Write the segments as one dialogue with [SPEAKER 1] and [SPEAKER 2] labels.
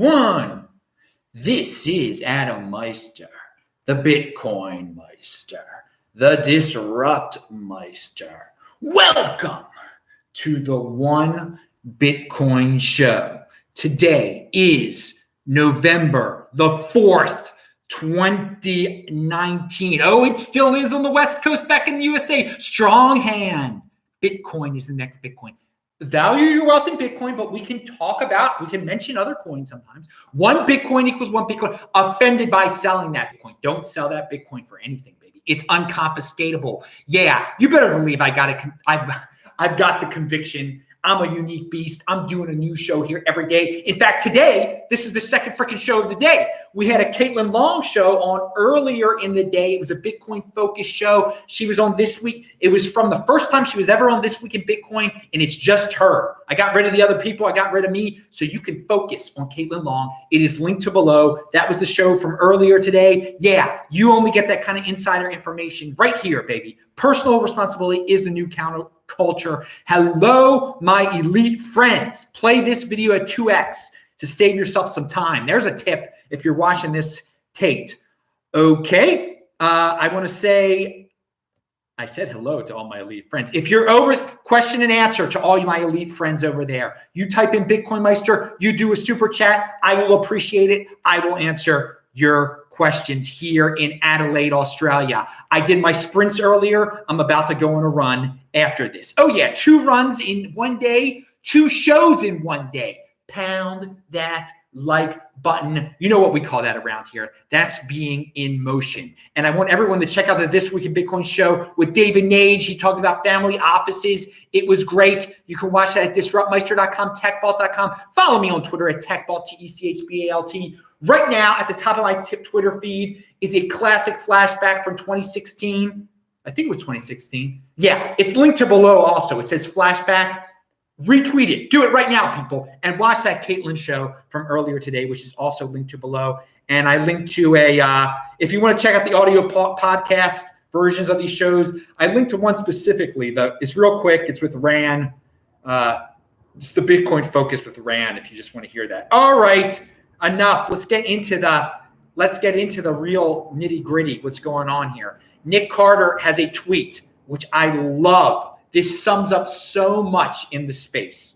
[SPEAKER 1] one. This is Adam Meister, the Bitcoin Meister, the Disrupt Meister. Welcome to the One Bitcoin Show. Today is November the 4th, 2019. Oh, it still is on the West Coast back in the USA. Strong hand. Bitcoin is the next Bitcoin. Value your wealth in Bitcoin, but we can mention other coins sometimes. One Bitcoin equals one Bitcoin. Offended by selling that Bitcoin. Don't sell that Bitcoin for anything, baby. It's unconfiscatable. Yeah, you better believe I've got the conviction. I'm a unique beast. I'm doing a new show here every day. In fact, today, this is the second freaking show of the day. We had a Caitlin Long show on earlier in the day. It was a Bitcoin focused show. She was on This Week. It was from the first time she was ever on This Week in Bitcoin, and it's just her. I got rid of the other people. I got rid of me, so you can focus on Caitlin Long. It is linked to below. That was the show from earlier today. Yeah, you only get that kind of insider information right here, baby. Personal responsibility is the new counterculture. Hello, my elite friends. Play this video at 2x to save yourself some time. There's a tip if you're watching this taped. Okay, I want to say, I said hello to all my elite friends. If you're over, question and answer to all my elite friends over there. You type in Bitcoin Meister, you do a super chat. I will appreciate it. I will answer your questions here in Adelaide, Australia. I did my sprints earlier. I'm about to go on a run after this. Oh yeah, 2 runs in one day, 2 shows in one day. Pound that like button. You know what we call that around here. That's being in motion. And I want everyone to check out the This Week in Bitcoin show with David Nage. He talked about family offices. It was great. You can watch that at disruptmeister.com, techbalt.com. Follow me on Twitter at techbalt, TECHBALT. Right now, at the top of my Twitter feed is a classic flashback from 2016. I think it was 2016. Yeah, it's linked to below also. It says flashback. Retweet it. Do it right now, people. And watch that Caitlin show from earlier today, which is also linked to below. And I linked to if you want to check out the audio podcast versions of these shows, I linked to one specifically. It's real quick. It's with Ran. It's the Bitcoin focus with Ran, if you just want to hear that. All right. Enough. Let's get into the real nitty gritty. What's going on here? Nick Carter has a tweet, which I love. This sums up so much in the space.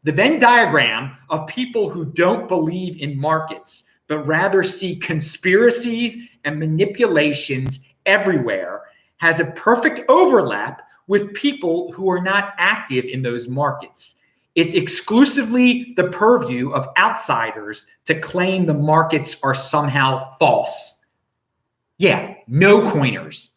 [SPEAKER 1] The Venn diagram of people who don't believe in markets, but rather see conspiracies and manipulations everywhere, has a perfect overlap with people who are not active in those markets. It's exclusively the purview of outsiders to claim the markets are somehow false. Yeah, no coiners.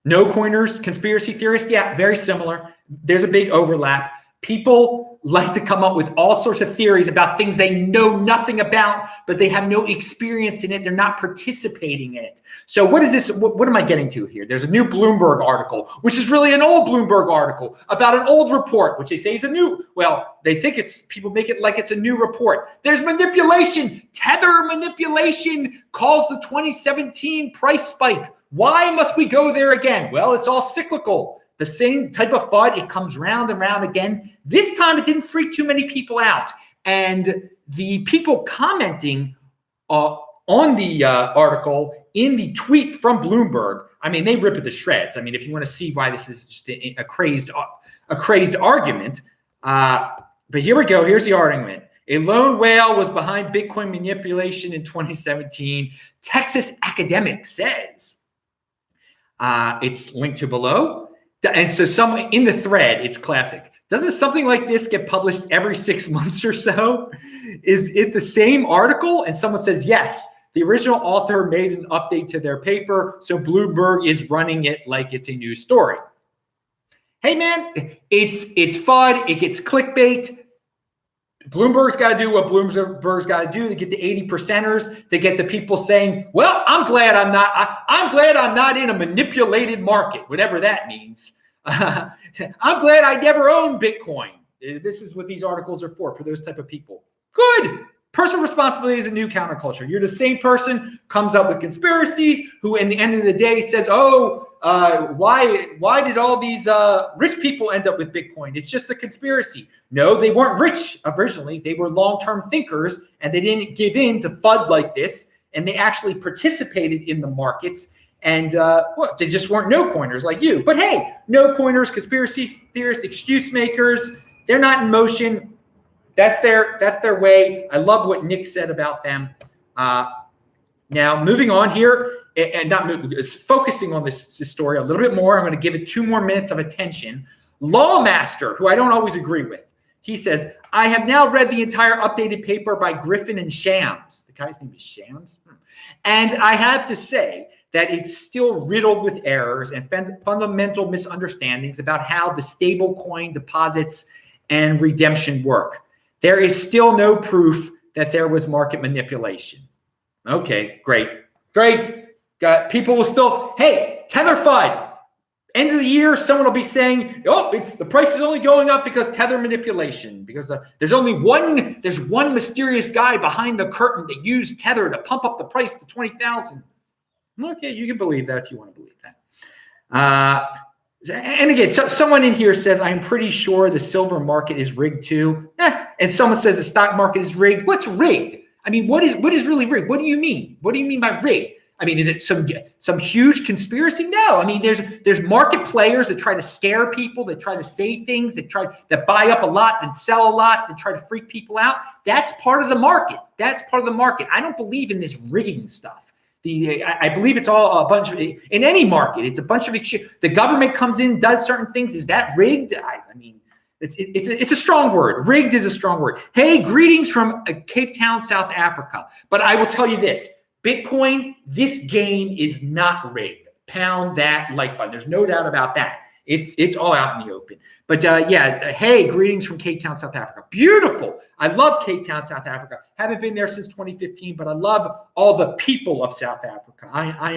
[SPEAKER 1] No coiners, conspiracy theorists, yeah, very similar. There's a big overlap. People like to come up with all sorts of theories about things they know nothing about, but they have no experience in it. They're not participating in it. So what is this? What am I getting to here? There's a new Bloomberg article, which is really an old Bloomberg article about an old report, which they say is a new, well, they think people make it like it's a new report. There's manipulation. Tether manipulation calls the 2017 price spike. Why must we go there again? Well, it's all cyclical. The same type of FUD, it comes round and round again. This time, it didn't freak too many people out. And the people commenting on the article in the tweet from Bloomberg, I mean, they rip it to shreds. I mean, if you want to see why this is just a crazed argument. But here we go. Here's the argument. A lone whale was behind Bitcoin manipulation in 2017. Texas academic says. It's linked to below. And so in the thread, it's classic. Doesn't something like this get published every 6 months or so? Is it the same article? And someone says, yes, the original author made an update to their paper. So Bloomberg is running it like it's a news story. Hey, man, it's FUD. It gets clickbait. Bloomberg's got to do what Bloomberg's got to do to get the 80%ers, to get the people saying, well, I'm glad I'm not in a manipulated market, whatever that means. I'm glad I never owned Bitcoin. This is what these articles are for those type of people. Good. Personal responsibility is a new counterculture. You're the same person, comes up with conspiracies, who in the end of the day says, oh, why did all these rich people end up with Bitcoin? It's just a conspiracy. No, they weren't rich originally. They were long-term thinkers, and they didn't give in to FUD like this, and they actually participated in the markets. And they just weren't no-coiners like you. But hey, no-coiners, conspiracy theorists, excuse makers, they're not in motion. That's their way. I love what Nick said about them. Now, moving on here, and focusing on this story a little bit more. I'm going to give it 2 more minutes of attention. Lawmaster, who I don't always agree with, he says, I have now read the entire updated paper by Griffin and Shams. The guy's name is Shams. And I have to say that it's still riddled with errors and fundamental misunderstandings about how the stablecoin deposits and redemption work. There is still no proof that there was market manipulation. Okay, great. People will still, hey, Tether FUD. End of the year, someone will be saying, oh, the price is only going up because Tether manipulation, because there's one mysterious guy behind the curtain that used Tether to pump up the price to 20,000. Okay, you can believe that if you want to believe that. And again, someone in here says, I'm pretty sure the silver market is rigged too. And someone says the stock market is rigged. What's rigged? I mean, what is really rigged? What do you mean? What do you mean by rigged? I mean, is it some huge conspiracy? No. I mean, there's market players that try to scare people, that try to say things, that buy up a lot and sell a lot, that try to freak people out. That's part of the market. I don't believe in this rigging stuff. I believe it's all a bunch of, in any market, it's a bunch of, the government comes in, does certain things. Is that rigged? I mean, it's a strong word. Rigged is a strong word. Hey, greetings from Cape Town, South Africa. But I will tell you this, Bitcoin, this game is not rigged. Pound that like button. There's no doubt about that. It's all out in the open. But hey, greetings from Cape Town, South Africa. Beautiful. I love Cape Town, South Africa. Haven't been there since 2015, but I love all the people of South Africa. I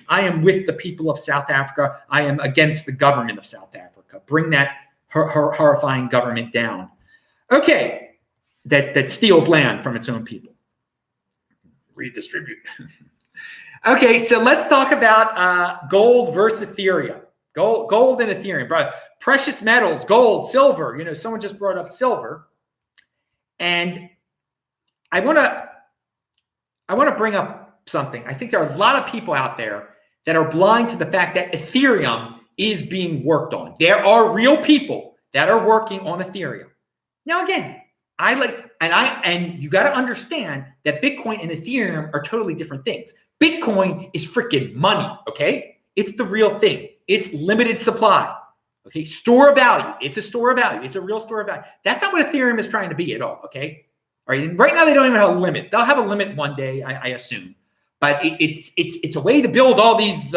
[SPEAKER 1] am with the people of South Africa. I am against the government of South Africa. Bring that horrifying government down. Okay, that steals land from its own people. Redistribute. Okay, so let's talk about gold versus Ethereum. Gold and Ethereum, bro. Precious metals, gold, silver. You know, someone just brought up silver, and I want to bring up something. I think there are a lot of people out there that are blind to the fact that Ethereum is being worked on. There are real people that are working on Ethereum. Now, again, and you got to understand that Bitcoin and Ethereum are totally different things. Bitcoin is freaking money. Okay, it's the real thing. It's limited supply. Okay, store of value. It's a store of value. It's a real store of value. That's not what Ethereum is trying to be at all. Okay, all right. Right now they don't even have a limit. They'll have a limit one day, I assume. But it's a way to build all these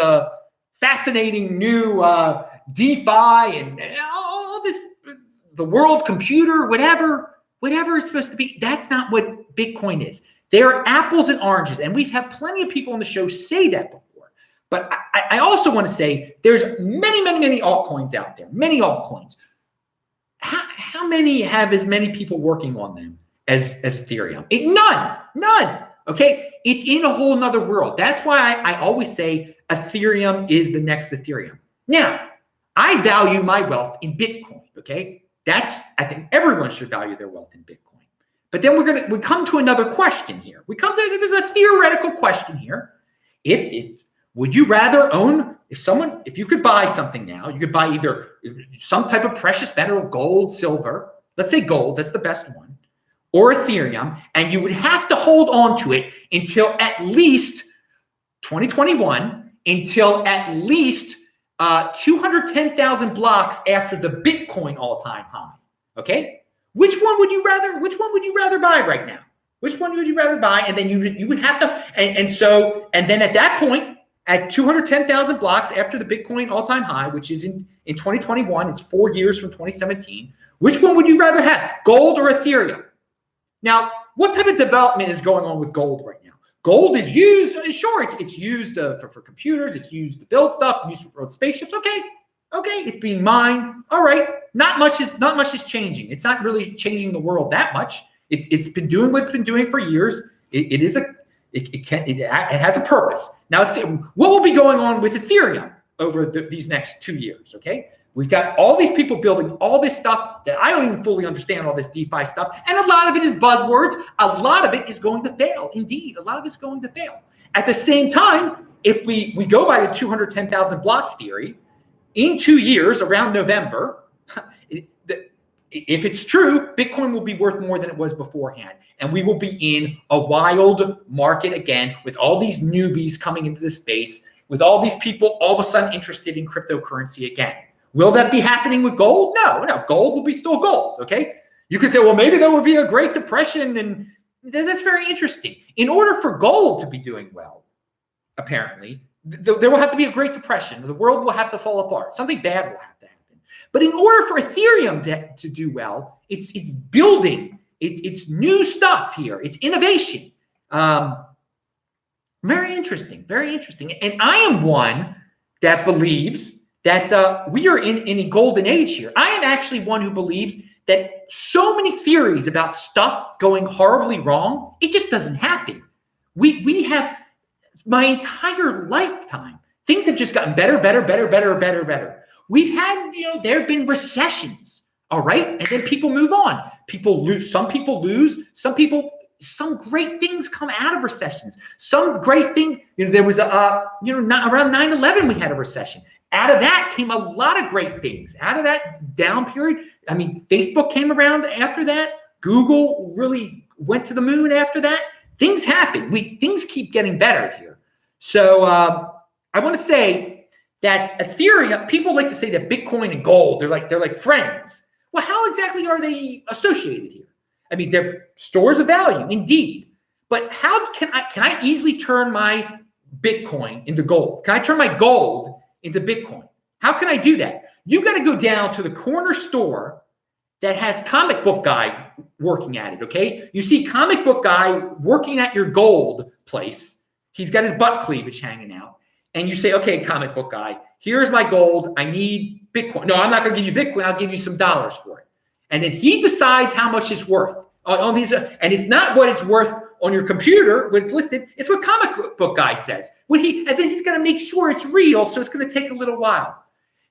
[SPEAKER 1] fascinating new DeFi and all this, the world computer, whatever it's supposed to be. That's not what Bitcoin is. They are apples and oranges, and we've had plenty of people on the show say that before. But I also want to say there's many altcoins out there, many altcoins. How many have as many people working on them as Ethereum? None. Okay, it's in a whole nother world. That's why I always say Ethereum is the next Ethereum. Now, I value my wealth in Bitcoin. Okay, I think everyone should value their wealth in Bitcoin. But then we come to another question here. There's a theoretical question here. Would you rather own, if you could buy something now, you could buy either some type of precious metal, gold, silver, let's say gold, that's the best one, or Ethereum, and you would have to hold on to it until at least 2021, until at least 210,000 blocks after the Bitcoin all-time high. Okay? Which one would you rather buy right now? Which one would you rather buy? And then you would have to, and then at that point, at 210,000 blocks after the Bitcoin all-time high, which is in 2021, it's 4 years from 2017. Which one would you rather have, gold or Ethereum? Now, what type of development is going on with gold right now? Gold is used, sure, it's used for computers, it's used to build stuff, used for spaceships. Okay, it's being mined. All right, not much is changing. It's not really changing the world that much. It's been doing what it's been doing for years. It has a purpose. Now, what will be going on with Ethereum? over these next 2 years, okay? We've got all these people building all this stuff that I don't even fully understand, all this DeFi stuff. And a lot of it is buzzwords. A lot of it is going to fail. Indeed, a lot of it's going to fail. At the same time, if we go by the 210,000 block theory, in 2 years, around November, if it's true, Bitcoin will be worth more than it was beforehand. And we will be in a wild market again with all these newbies coming into the space, with all these people all of a sudden interested in cryptocurrency again. Will that be happening with gold? No, gold will be still gold, okay? You could say, well, maybe there will be a Great Depression, and that's very interesting. In order for gold to be doing well, apparently, there will have to be a Great Depression. The world will have to fall apart. Something bad will have to happen. But in order for Ethereum to do well, it's building, it's new stuff here, it's innovation. Very interesting, very interesting. And I am one that believes that we are in a golden age here. I am actually one who believes that so many theories about stuff going horribly wrong, it just doesn't happen. We have, my entire lifetime, things have just gotten better. We've had, there have been recessions, all right? And then people move on. People lose, some great things come out of recessions. Some great thing, there was around 9/11, we had a recession. Out of that came a lot of great things. Out of that down period, I mean, Facebook came around after that. Google really went to the moon after that. Things happen. Things keep getting better here. So I want to say that Ethereum, people like to say that Bitcoin and gold, they're like friends. Well, how exactly are they associated here? I mean, they're stores of value, indeed. But how can I easily turn my Bitcoin into gold? Can I turn my gold into Bitcoin? How can I do that? You got to go down to the corner store that has comic book guy working at it, okay? You see comic book guy working at your gold place. He's got his butt cleavage hanging out. And you say, okay, comic book guy, here's my gold. I need Bitcoin. No, I'm not going to give you Bitcoin. I'll give you some dollars for it. And then he decides how much it's worth on these. And it's not what it's worth on your computer when it's listed. It's what comic book guy says. And then he's going to make sure it's real. So it's going to take a little while.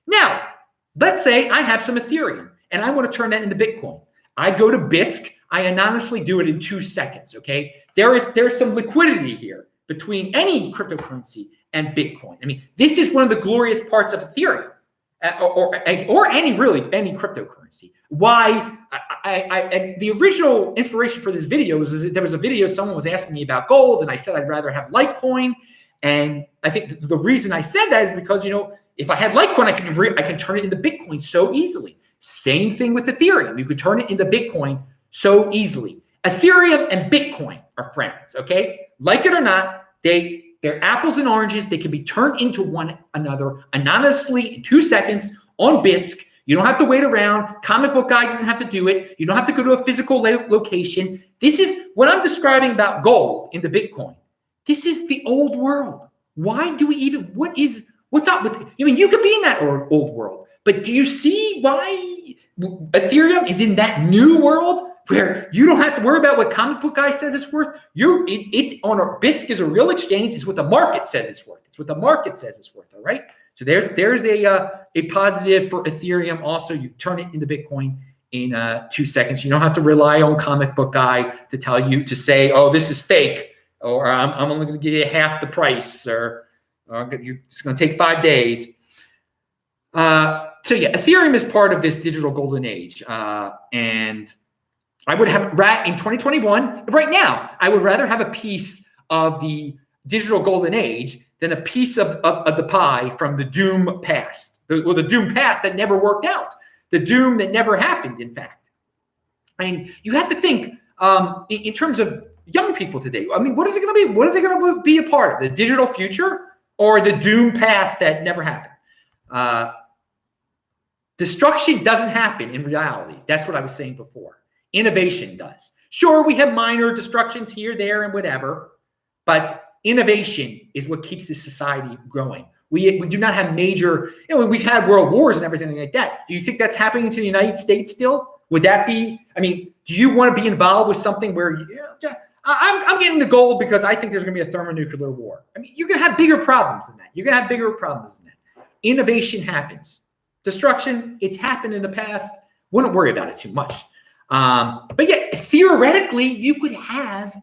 [SPEAKER 1] Now, let's say I have some Ethereum and I want to turn that into Bitcoin. I go to BISC. I anonymously do it in 2 seconds. Okay. There's some liquidity here between any cryptocurrency and Bitcoin. I mean, this is one of the glorious parts of Ethereum or any cryptocurrency. Why and the original inspiration for this video was there was a video someone was asking me about gold, and I said I'd rather have Litecoin. And I think the reason I said that is because if I had Litecoin, I can turn it into Bitcoin so easily. Same thing with Ethereum. You could turn it into Bitcoin so easily. Ethereum and Bitcoin are friends. Okay, like it or not, they're apples and oranges. They can be turned into one another anonymously in 2 seconds on BISC. You don't have to wait around. Comic book guy doesn't have to do it. You don't have to go to a physical location. This is what I'm describing about gold into Bitcoin. This is the old world. Why do we even, what's up with, you could be in that old world, but do you see why Ethereum is in that new world where you don't have to worry about what comic book guy says it's worth? It's on BISC is a real exchange. It's what the market says it's worth. It's what the market says it's worth. All right. So there's a positive for Ethereum. Also, you turn it into Bitcoin in 2 seconds. You don't have to rely on comic book guy to tell you to say, oh, this is fake, or I'm only going to give you half the price, or it's going to take 5 days. So yeah, Ethereum is part of this digital golden age, and I would have in 2021 right now. I would rather have a piece of the digital golden age than a piece of the pie from the doom past. The doom past that never worked out. The doom that never happened, in fact. I mean, you have to think in terms of young people today. I mean, what are they going to be? What are they going to be a part of? The digital future or the doom past that never happened? Destruction doesn't happen in reality. That's what I was saying before. Innovation does. Sure, we have minor destructions here, there, and whatever, but innovation is what keeps this society going. We do not have major, we've had world wars and everything like that. Do you think that's happening to the United States still? Would that be, do you want to be involved with something where, I'm getting the gold because I think there's going to be a thermonuclear war? I mean, you're going to have bigger problems than that. You're going to have bigger problems than that. innovation happens. Destruction, it's happened in the past. Wouldn't worry about it too much. But yeah, theoretically, you could have,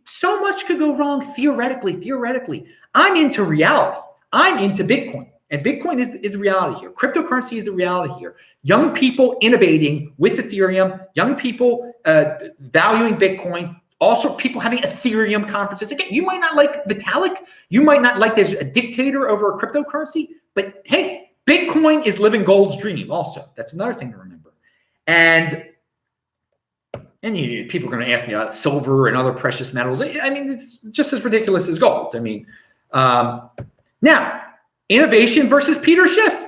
[SPEAKER 1] so much could go wrong theoretically. I'm into reality. I'm into Bitcoin. And Bitcoin is the reality here. Cryptocurrency is the reality here. Young people innovating with Ethereum, young people valuing Bitcoin, also people having Ethereum conferences. Again, you might not like Vitalik. You might not like there's a dictator over a cryptocurrency. But hey, Bitcoin is living gold's dream also. That's another thing to remember. And people are going to ask me about silver and other precious metals. I mean, it's just as ridiculous as gold. I mean, now, innovation versus Peter Schiff.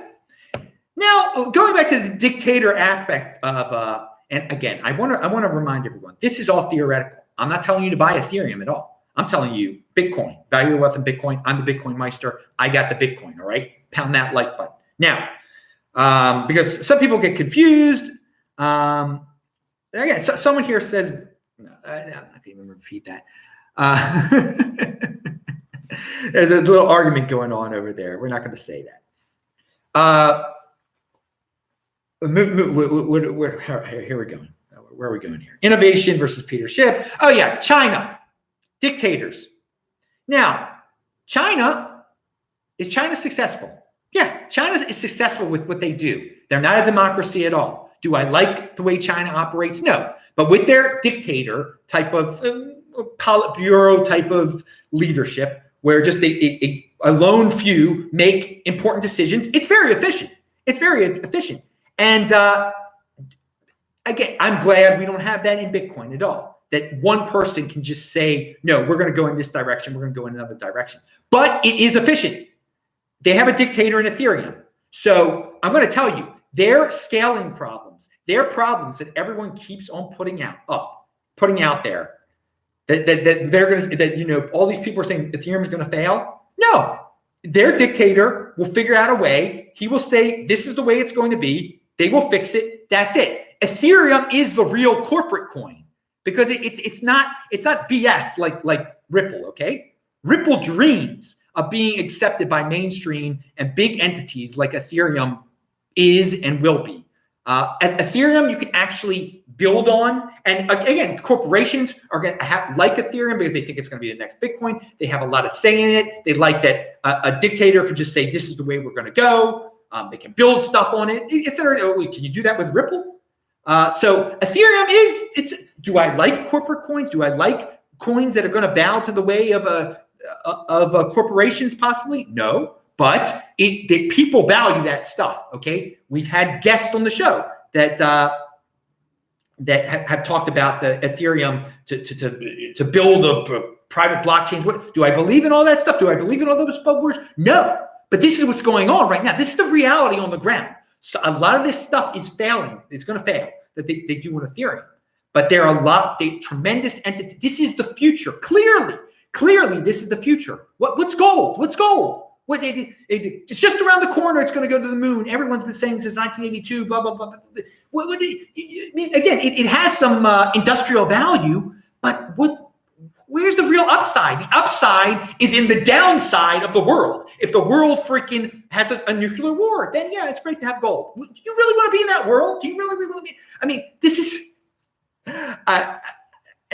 [SPEAKER 1] Now, going back to the dictator aspect of, and again, I want to remind everyone, this is all theoretical. I'm not telling you to buy Ethereum at all. I'm telling you Bitcoin, value your wealth in Bitcoin. I'm the Bitcoin Meister. I got the Bitcoin, all right? Pound that like button. Now, because some people get confused. Again, so someone here says, I'm not going to even repeat that. There's a little argument going on over there. We're not going to say that. Here we're going. Where are we going here? Innovation versus Peter Schiff. Oh yeah, China, dictators. Now, is China successful? Yeah, China is successful with what they do. They're not a democracy at all. Do I like the way China operates? No. But with their dictator type of Politburo type of leadership, where just a lone few make important decisions, it's very efficient. And again, I'm glad we don't have that in Bitcoin at all. That one person can just say, no, we're going to go in this direction, we're going to go in another direction. But it is efficient. They have a dictator in Ethereum. So I'm going to tell you, their scaling problems, their problems that everyone keeps on putting out there, that they're going to, that, you know, all these people are saying Ethereum is going to fail. No, their dictator will figure out a way. He will say, this is the way it's going to be. They will fix it. That's it. Ethereum is the real corporate coin because it's not BS like Ripple. Okay, Ripple dreams of being accepted by mainstream and big entities like Ethereum is and will be. At Ethereum, you can actually build on, and again, corporations are going to like Ethereum because they think it's going to be the next Bitcoin. They have a lot of say in it. They like that a dictator could just say, "This is the way we're going to go." They can build stuff on it. Can you do that with Ripple? So Ethereum do I like corporate coins? Do I like coins that are going to bow to the way of corporations possibly? No, but people value that stuff. Okay. We've had guests on the show that have talked about the Ethereum to build a private blockchains. What do I believe in all that stuff? Do I believe in all those buzzwords? No, but this is what's going on right now. This is the reality on the ground. So a lot of this stuff is failing. It's going to fail that they do on Ethereum. But there are tremendous entities. This is the future. Clearly, this is the future. What's gold? What's gold? It's just around the corner. It's going to go to the moon. Everyone's been saying since 1982. Blah blah blah. Again, it has some industrial value, but where's the real upside? The upside is in the downside of the world. If the world freaking has a nuclear war, then yeah, it's great to have gold. Do you really want to be in that world? Do you really want to be? I mean, this is.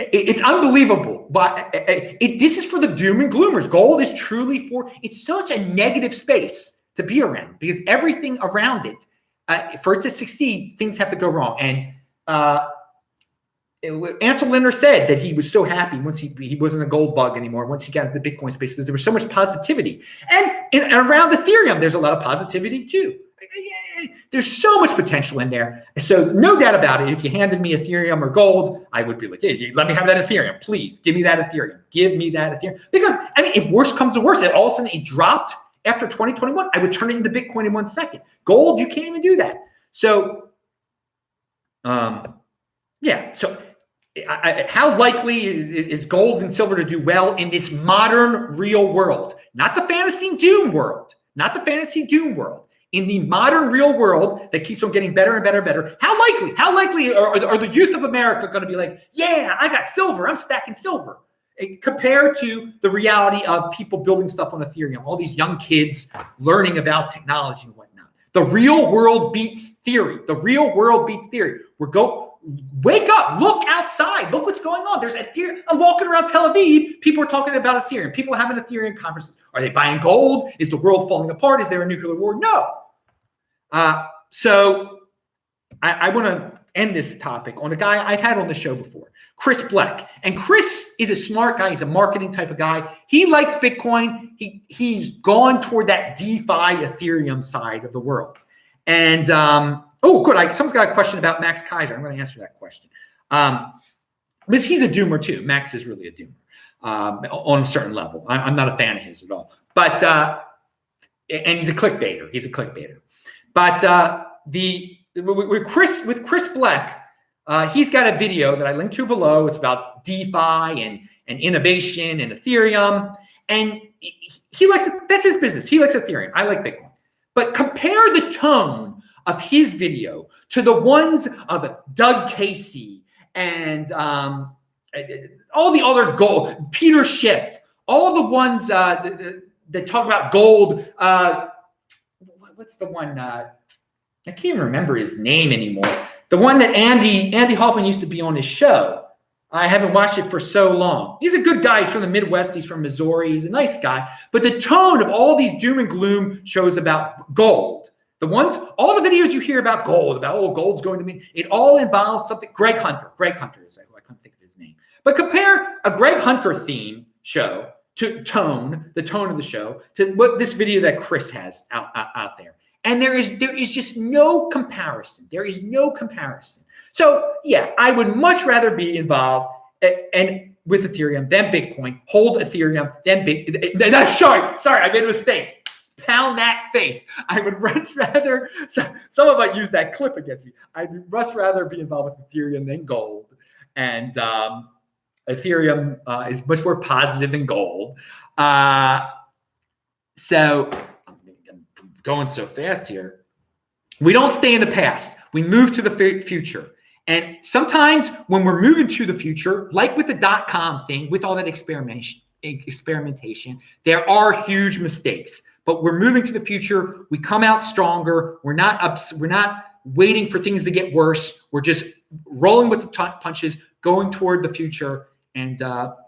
[SPEAKER 1] It's unbelievable, but this is for the doom and gloomers. Gold is truly it's such a negative space to be around because everything around it, for it to succeed, things have to go wrong. And Ansel Lindner said that he was so happy once he wasn't a gold bug anymore, once he got into the Bitcoin space, because there was so much positivity. And around Ethereum, there's a lot of positivity too. There's so much potential in there. So no doubt about it, if you handed me Ethereum or gold, I would be like, hey, let me have that Ethereum. Please give me that Ethereum. Give me that Ethereum. Because, I mean, if worse comes to worse, and all of a sudden it dropped after 2021, I would turn it into Bitcoin in 1 second. Gold, you can't even do that. So, yeah. So how likely is gold and silver to do well in this modern real world? Not the fantasy doom world. Not the fantasy doom world. In the modern real world that keeps on getting better and better and better, how likely are the youth of America going to be like, yeah, I got silver, I'm stacking silver? compared to the reality of people building stuff on Ethereum, all these young kids learning about technology and whatnot. The real world beats theory. The real world beats theory. Wake up, look outside, look what's going on. There's Ethereum. I'm walking around Tel Aviv. People are talking about Ethereum. People are having Ethereum conferences. Are they buying gold? Is the world falling apart? Is there a nuclear war? No. So I want to end this topic on a guy I've had on the show before, Chris Black. And Chris is a smart guy. He's a marketing type of guy. He likes Bitcoin. He's gone toward that DeFi Ethereum side of the world. And oh, good. Someone's got a question about Max Kaiser. I'm going to answer that question. Because he's a doomer too. Max is really a doomer on a certain level. I'm not a fan of his at all. But and he's a clickbaiter. He's a clickbaiter. But with Chris Black, he's got a video that I linked to below. It's about DeFi and innovation and Ethereum. And he likes it. That's his business. He likes Ethereum. I like Bitcoin. But compare the tone of his video to the ones of Doug Casey and all the other gold, Peter Schiff, all the ones that talk about gold. What's the one? I can't even remember his name anymore. The one that Andy Hoffman used to be on his show. I haven't watched it for so long. He's a good guy. He's from the Midwest. He's from Missouri. He's a nice guy. But the tone of all these doom and gloom shows about gold, all the videos you hear about gold, about gold's going to mean, it all involves something. Greg Hunter is, I couldn't think of his name. But compare a Greg Hunter theme show to the tone of the show to what this video that Chris has out there. And there is just no comparison. There is no comparison. So yeah, I would much rather be involved and with Ethereum than Bitcoin. Hold Ethereum than Bitcoin. Sorry, I made a mistake. Pound that face. I would much rather. Someone might use that clip against me. I'd much rather be involved with Ethereum than gold. And Ethereum is much more positive than gold. So I'm going so fast here. We don't stay in the past. We move to the future. And sometimes when we're moving to the future, like with the .com thing, with all that experimentation, there are huge mistakes. But we're moving to the future. We come out stronger. We're not waiting for things to get worse. We're just rolling with the punches, going toward the future. And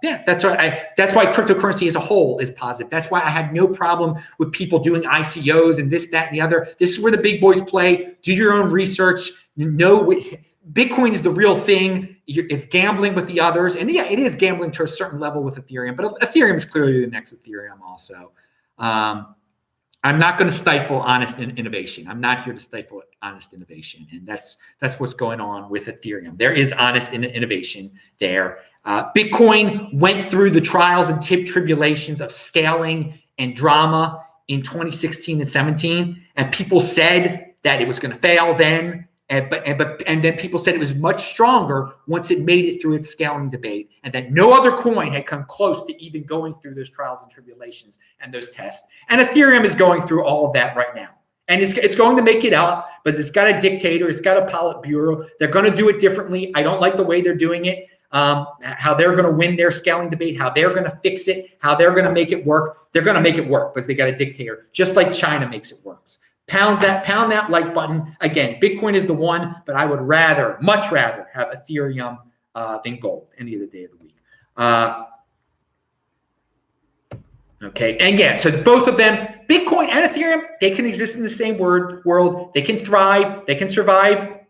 [SPEAKER 1] yeah, that's why cryptocurrency as a whole is positive. That's why I had no problem with people doing ICOs and this, that, and the other. This is where the big boys play. Do your own research. Bitcoin is the real thing. It's gambling with the others. And yeah, it is gambling to a certain level with Ethereum, but Ethereum is clearly the next Ethereum also. I'm not going to stifle honest innovation. I'm not here to stifle honest innovation. And that's what's going on with Ethereum. There is honest innovation there. Bitcoin went through the trials and tribulations of scaling and drama in 2016 and 17. And people said that it was going to fail then. And then people said it was much stronger once it made it through its scaling debate, and that no other coin had come close to even going through those trials and tribulations and those tests. And Ethereum is going through all of that right now. And it's going to make it out, but it's got a dictator, it's got a Politburo. They're going to do it differently. I don't like the way they're doing it, how they're going to win their scaling debate, how they're going to fix it, how they're going to make it work. They're going to make it work because they got a dictator, just like China makes it work. Pound that like button. Again, Bitcoin is the one, but I would much rather have Ethereum than gold any of the day of the week. Okay, and yeah, so both of them, Bitcoin and Ethereum, they can exist in the same world. They can thrive. They can survive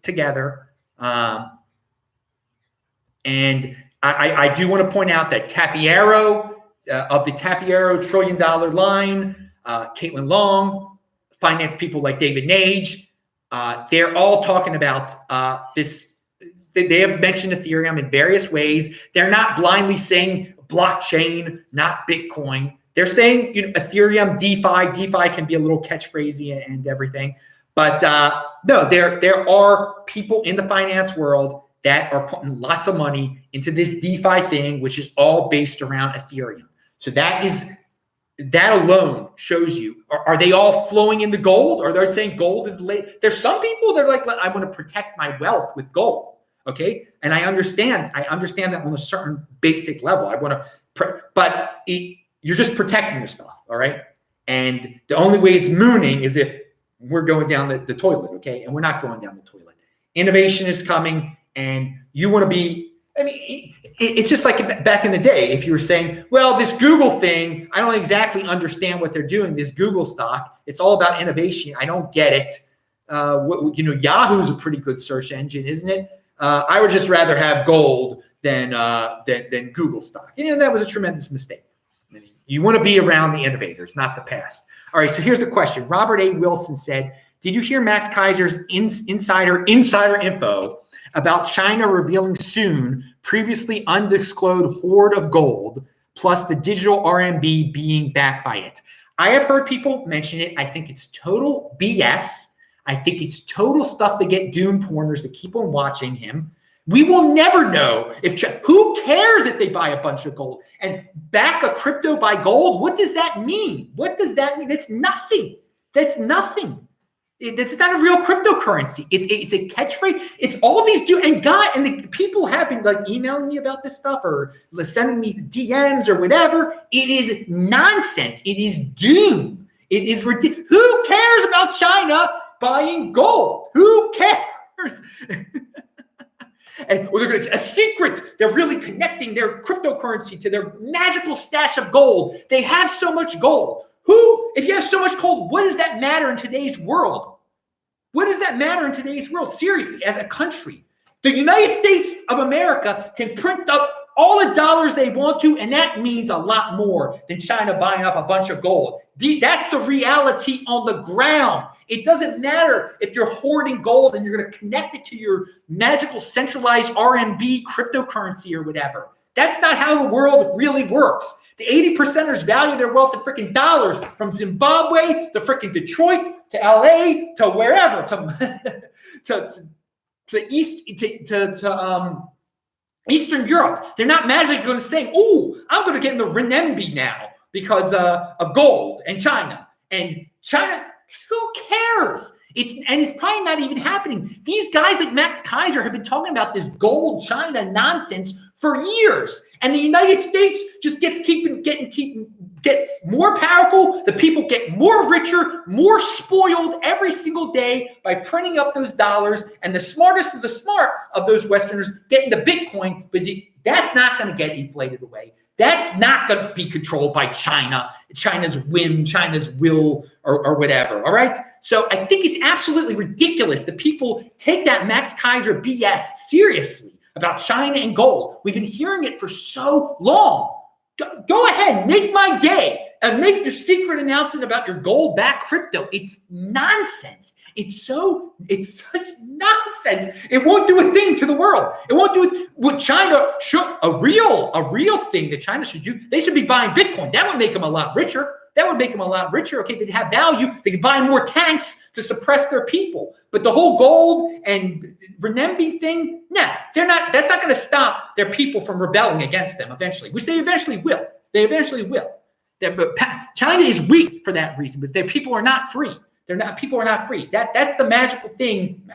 [SPEAKER 1] together. And I do want to point out that Tapiero, of the Tapiero $1 trillion line, Caitlin Long, finance people like David Nage, they're all talking about this. They have mentioned Ethereum in various ways. They're not blindly saying blockchain, not Bitcoin. They're saying Ethereum, DeFi can be a little catchphrasey and everything. But no, there are people in the finance world that are putting lots of money into this DeFi thing, which is all based around Ethereum. So that alone shows you, are they all flowing into gold? Or they're saying gold is late? There's some people that are like, I want to protect my wealth with gold. Okay. And I understand that on a certain basic level. I want to, but you're just protecting yourself. All right. And the only way it's mooning is if we're going down the toilet. Okay. And we're not going down the toilet. Innovation is coming, and you want to be, I mean, it's just like back in the day, if you were saying, well, this Google thing, I don't exactly understand what they're doing. This Google stock, it's all about innovation. I don't get it. Yahoo's a pretty good search engine, isn't it? I would just rather have gold than Google stock. That was a tremendous mistake. I mean, you want to be around the innovators, not the past. All right, so here's the question. Robert A. Wilson said, did you hear Max Kaiser's insider info about China revealing soon previously undisclosed hoard of gold, plus the digital RMB being backed by it? I have heard people mention it. I think it's total BS. I think it's total stuff to get doom porners to keep on watching him. We will never know who cares if they buy a bunch of gold and back a crypto by gold. What does that mean? What does that mean? That's nothing. That's nothing. It's not a real cryptocurrency. It's a catchphrase. It's all these and the people have been like emailing me about this stuff or sending me DMs or whatever. It is nonsense. It is doom. It is ridiculous. Who cares about China buying gold? Who cares? And they're going to a secret. They're really connecting their cryptocurrency to their magical stash of gold. They have so much gold. If you have so much gold, what does that matter in today's world? What does that matter in today's world? Seriously, as a country, the United States of America can print up all the dollars they want to, and that means a lot more than China buying up a bunch of gold. That's the reality on the ground. It doesn't matter if you're hoarding gold and you're going to connect it to your magical centralized RMB cryptocurrency or whatever. That's not how the world really works. The 80%ers value their wealth in freaking dollars, from Zimbabwe to freaking Detroit to LA to wherever, to Eastern Europe. They're not magically going to say, "Oh, I'm going to get in the renminbi now because of gold and China." And China, who cares? It's probably not even happening. These guys like Max Kaiser have been talking about this gold China nonsense for years, and the United States just gets more powerful. The people get more richer, more spoiled every single day by printing up those dollars. And the smartest of the smart of those Westerners get into Bitcoin, because that's not going to get inflated away. That's not going to be controlled by China's whim, China's will, or whatever. All right. So I think it's absolutely ridiculous that people take that Max Kaiser BS seriously about China and gold. We've been hearing it for so long. Go ahead, make my day and make your secret announcement about your gold-backed crypto. It's nonsense. It's such nonsense. It won't do a thing to the world. It won't do what China should, a real thing that China should do. They should be buying Bitcoin. That would make them a lot richer. Okay, they'd have value. They could buy more tanks to suppress their people. But the whole gold and renminbi thing, that's not going to stop their people from rebelling against them eventually, which they eventually will. But China is weak for that reason, because their people are not free. People are not free. That's the magical thing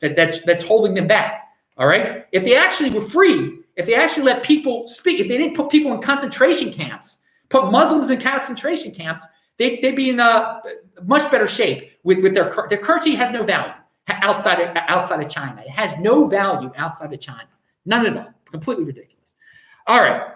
[SPEAKER 1] that's holding them back. All right. If they actually were free, if they actually let people speak, if they didn't put people in concentration camps, put Muslims in concentration camps, they'd be in a much better shape with their currency. Has no value outside of China. It has no value outside of China. None at all. Completely ridiculous. All right.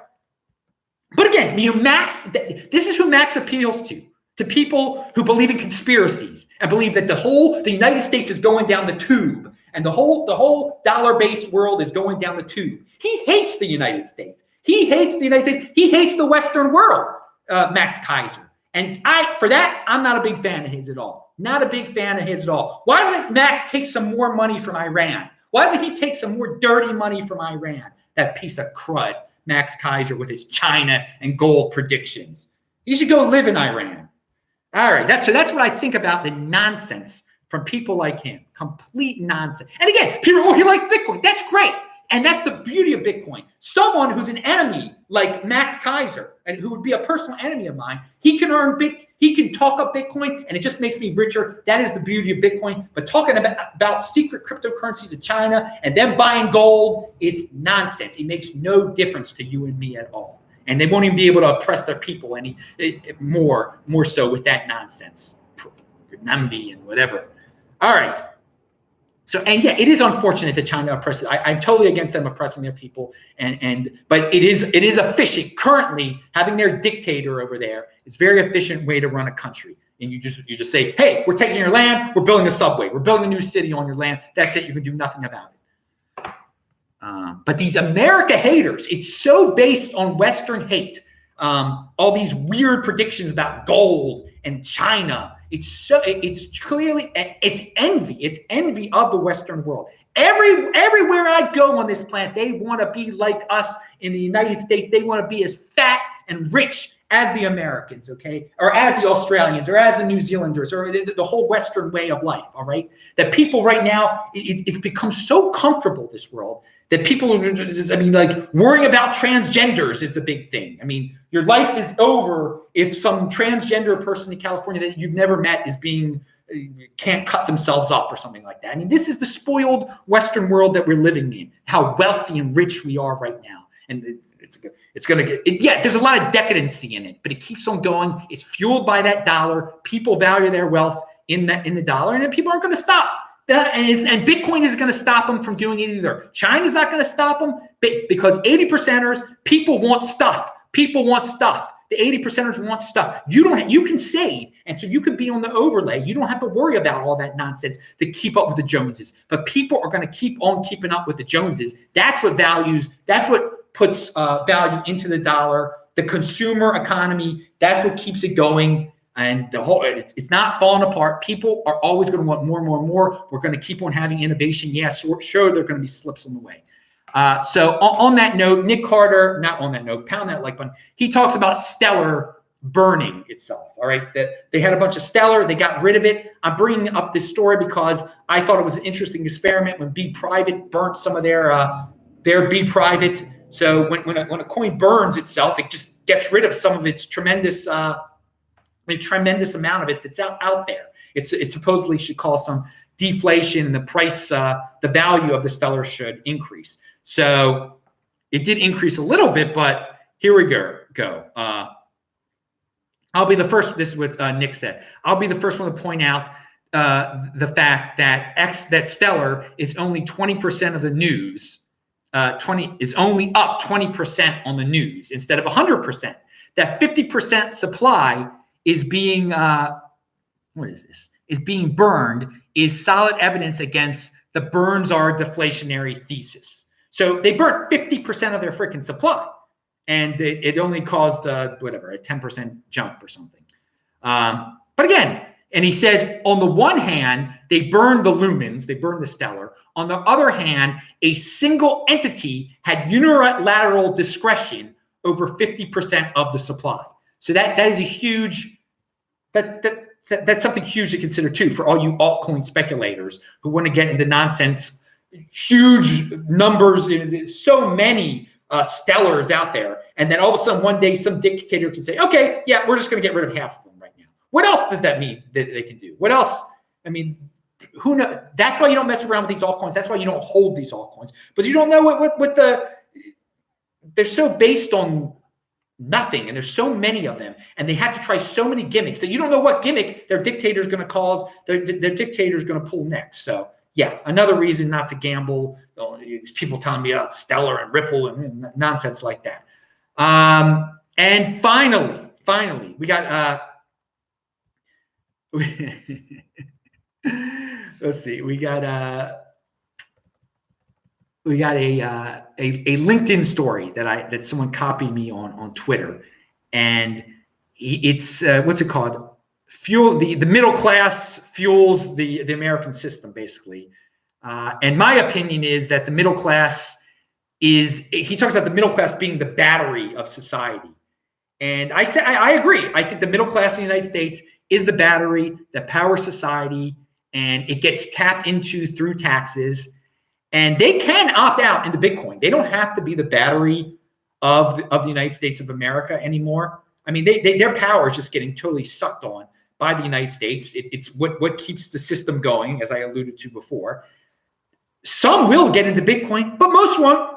[SPEAKER 1] But again, Max, this is who Max appeals to people who believe in conspiracies and believe that the United States is going down the tube, and the whole dollar-based world is going down the tube. He hates the United States. He hates the United States. He hates the Western world, Max Kaiser. And for that, I'm not a big fan of his at all. Not a big fan of his at all. Why doesn't Max take some more money from Iran? Why doesn't he take some more dirty money from Iran? That piece of crud, Max Kaiser, with his China and gold predictions. You should go live in Iran. All right, that's what I think about the nonsense from people like him. Complete nonsense. And again, people, he likes Bitcoin. That's great. And that's the beauty of Bitcoin. Someone who's an enemy like Max Kaiser, and who would be a personal enemy of mine, he can talk up Bitcoin, and it just makes me richer. That is the beauty of Bitcoin. But talking about secret cryptocurrencies of China and them buying gold, it's nonsense. It makes no difference to you and me at all. And they won't even be able to oppress their people more so with that nonsense. Nambi and whatever. All right. So, and yeah, it is unfortunate that China oppresses. I'm totally against them oppressing their people, but it is efficient. Currently, having their dictator over there is a very efficient way to run a country. And you just say, hey, we're taking your land, we're building a subway, we're building a new city on your land. That's it. You can do nothing about it. But these America haters, it's so based on Western hate. All these weird predictions about gold and China. It's clearly envy. It's envy of the Western world. Everywhere I go on this planet, they want to be like us in the United States. They want to be as fat and rich as the Americans, okay, or as the Australians, or as the New Zealanders, or the whole Western way of life. All right, that people right now, it's become so comfortable, this world, that people are just, like worrying about transgenders is the big thing. I mean, your life is over if some transgender person in California that you've never met is can't cut themselves up or something like that. I mean, this is the spoiled Western world that we're living in, how wealthy and rich we are right now. And it's going to get, there's a lot of decadency in it, but it keeps on going. It's fueled by that dollar. People value their wealth in the dollar, and then people aren't going to stop. And Bitcoin isn't going to stop them from doing it either. China's not going to stop them because 80%ers, people want stuff. People want stuff. The 80%ers want stuff. You can save, and so you can be on the overlay. You don't have to worry about all that nonsense to keep up with the Joneses. But people are going to keep on keeping up with the Joneses. That's what puts value into the dollar. The consumer economy, that's what keeps it going. And the whole, it's not falling apart. People are always going to want more and more and more. We're going to keep on having innovation. Yes, sure, there are going to be slips on the way. So on that note, Nick Carter, not on that note, pound that like button. He talks about Stellar burning itself. All right, that they had a bunch of Stellar, they got rid of it. I'm bringing up this story because I thought it was an interesting experiment when Be Private burnt some of their Be Private. So when a coin burns itself, it just gets rid of some of its tremendous amount of it that's out there. It supposedly should cause some deflation, and the price, the value of the Stellar should increase. So it did increase a little bit, but here we go. I'll be the first. This is what Nick said. I'll be the first one to point out the fact that Stellar is only 20% of the news. 20 is only up 20% on the news instead of 100%. That 50% supply is being is being burned is solid evidence against the burns are deflationary thesis. So they burnt 50% of their freaking supply, and it only caused a 10% jump or something. But again, and he says on the one hand they burned the lumens, they burned the Stellar. On the other hand, a single entity had unilateral discretion over 50% of the supply. So that is a huge that's something huge to consider too for all you altcoin speculators who want to get into nonsense. Huge numbers, so many Stellars out there, and then all of a sudden one day some dictator can say, okay, yeah, we're just going to get rid of half of them right now. What else does that mean that they can do? What else? I mean, who knows? That's why you don't mess around with these altcoins. That's why you don't hold these altcoins, but you don't know what they're so based on nothing, and there's so many of them, and they have to try so many gimmicks that you don't know what gimmick their dictator is going to cause. Their dictator is going to pull next. So yeah, another reason not to gamble. People telling me about Stellar and Ripple and nonsense like that. And finally, we got let's see, we got a LinkedIn story that someone copied me on Twitter, and it's what's it called? The middle class fuels the American system, basically. And my opinion is that the middle class he talks about the middle class being the battery of society. And I agree. I think the middle class in the United States is the battery that powers society, and it gets tapped into through taxes. And they can opt out into Bitcoin. They don't have to be the battery of the United States of America anymore. I mean, their power is just getting totally sucked on by the United States. It's what keeps the system going, as I alluded to before. Some will get into Bitcoin, but most won't.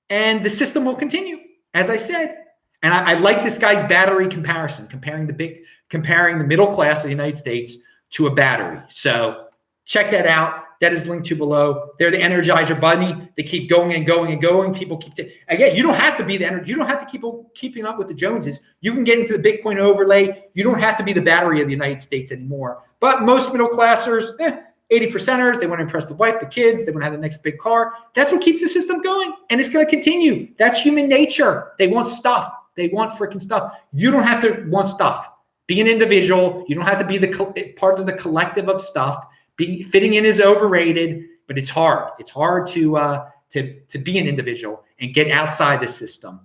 [SPEAKER 1] And the system will continue, as I said. And I like this guy's battery comparison, comparing the middle class of the United States to a battery. So check that out. That is linked to below. They're the Energizer Bunny. They keep going and going and going. People keep again. You don't have to be the energy. You don't have to keep keeping up with the Joneses. You can get into the Bitcoin overlay. You don't have to be the battery of the United States anymore. But most middle classers, 80%ers, they want to impress the wife, the kids. They want to have the next big car. That's what keeps the system going, and it's going to continue. That's human nature. They want stuff. They want freaking stuff. You don't have to want stuff. Be an individual. You don't have to be the part of the collective of stuff. Fitting in is overrated, but it's hard. It's hard to be an individual and get outside the system.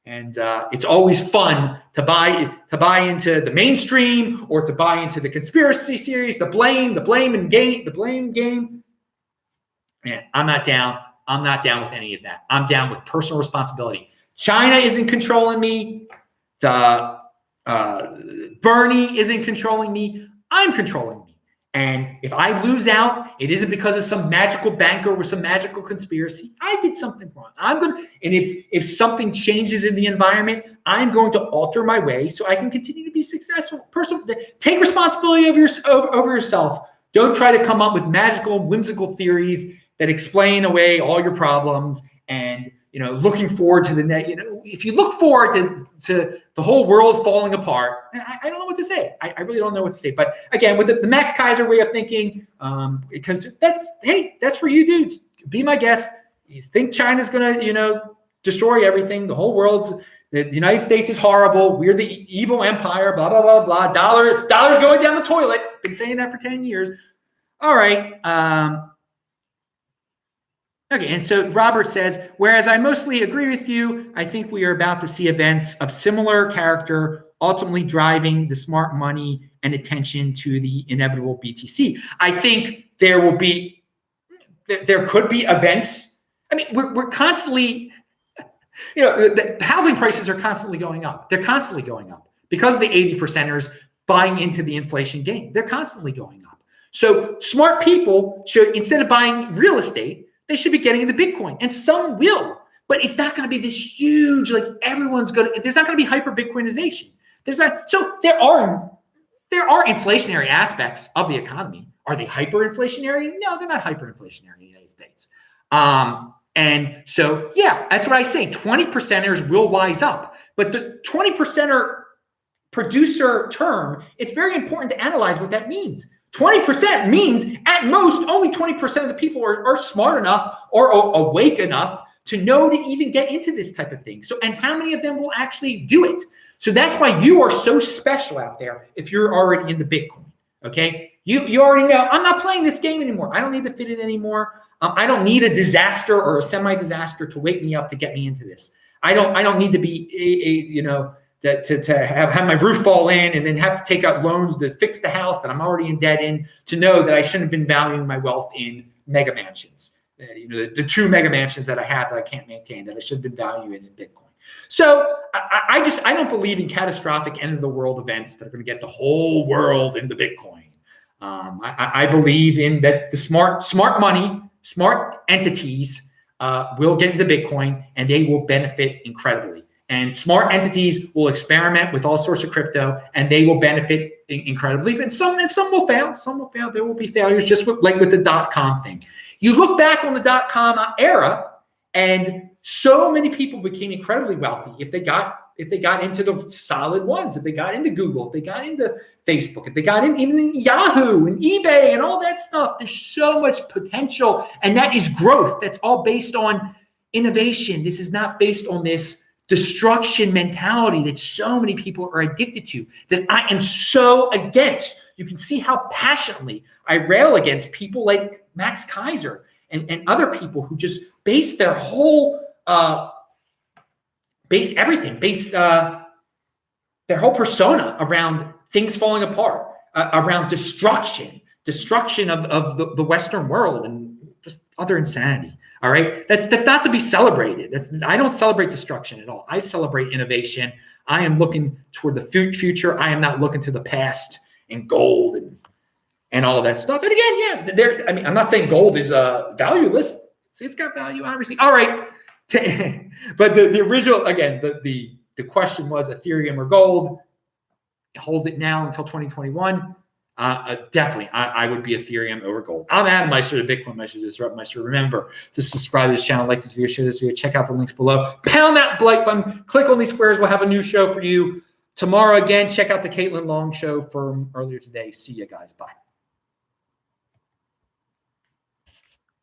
[SPEAKER 1] And it's always fun to buy into the mainstream or to buy into the conspiracy series, the blame game. Man, I'm not down. I'm not down with any of that. I'm down with personal responsibility. China isn't controlling me. The Bernie isn't controlling me. I'm controlling me. And if I lose out, it isn't because of some magical banker with some magical conspiracy. I did something wrong. And if something changes in the environment, I'm going to alter my way so I can continue to be successful. Take responsibility over yourself. Don't try to come up with magical, whimsical theories that explain away all your problems. And looking forward to the next. If you look forward to the whole world falling apart, I don't know what to say. I really don't know what to say. But again, with the Max Kaiser way of thinking, because that's for you dudes. Be my guest. You think China's gonna, destroy everything? The whole the United States is horrible. We're the evil empire. Blah blah blah blah. Dollar's going down the toilet. Been saying that for 10 years. All right. Okay, and so Robert says, whereas I mostly agree with you, I think we are about to see events of similar character, ultimately driving the smart money and attention to the inevitable BTC. I think there could be events. I mean, we're constantly, the housing prices are constantly going up. They're constantly going up because of the 80%ers buying into the inflation game. They're constantly going up. So smart people should, instead of buying real estate, they should be getting into Bitcoin, and some will, but it's not going to be this huge, there's not going to be hyper Bitcoinization. So there are inflationary aspects of the economy. Are they hyperinflationary? No, they're not hyperinflationary in the United States. And so, yeah, that's what I say. 20%ers will wise up, but the 20%er producer term, it's very important to analyze what that means. 20% means at most only 20% of the people are smart enough or awake enough to know to even get into this type of thing. So, and how many of them will actually do it? So that's why you are so special out there if you're already in the Bitcoin, okay? You already know, I'm not playing this game anymore. I don't need to fit in anymore. I don't need a disaster or a semi-disaster to wake me up to get me into this. I don't need to be to have my roof fall in and then have to take out loans to fix the house that I'm already in debt in, to know that I shouldn't have been valuing my wealth in mega mansions. The 2 mega mansions that I have that I can't maintain, that I should have been valuing in Bitcoin. So I don't believe in catastrophic end of the world events that are going to get the whole world into Bitcoin. I believe in that the smart money, smart entities will get into Bitcoin and they will benefit incredibly. And smart entities will experiment with all sorts of crypto, and they will benefit incredibly. And some will fail. Some will fail. There will be failures, just with the .com thing. You look back on the .com era, and so many people became incredibly wealthy if they got into the solid ones. If they got into Google, if they got into Facebook, if they got in even in Yahoo and eBay and all that stuff. There's so much potential, and that is growth. That's all based on innovation. This is not based on this destruction mentality that so many people are addicted to, that I am so against. You can see how passionately I rail against people like Max Kaiser and other people who just base their whole their whole persona around things falling apart, around destruction of the Western world and just utter insanity. All right, that's not to be celebrated. I don't celebrate destruction at all. I celebrate innovation. I am looking toward the future. I am not looking to the past and gold and all of that stuff. And again, yeah, I'm not saying gold is valueless. It's got value, obviously. All right, but the original, again, the question was Ethereum or gold. Hold it now until 2021. Definitely, I would be Ethereum over gold. I'm Adam Meister, the Bitcoin Meister, the Disrupt Meister. Remember to subscribe to this channel, like this video, share this video, check out the links below. Pound that like button, click on these squares. We'll have a new show for you tomorrow. Again, check out the Caitlin Long show from earlier today. See you guys. Bye.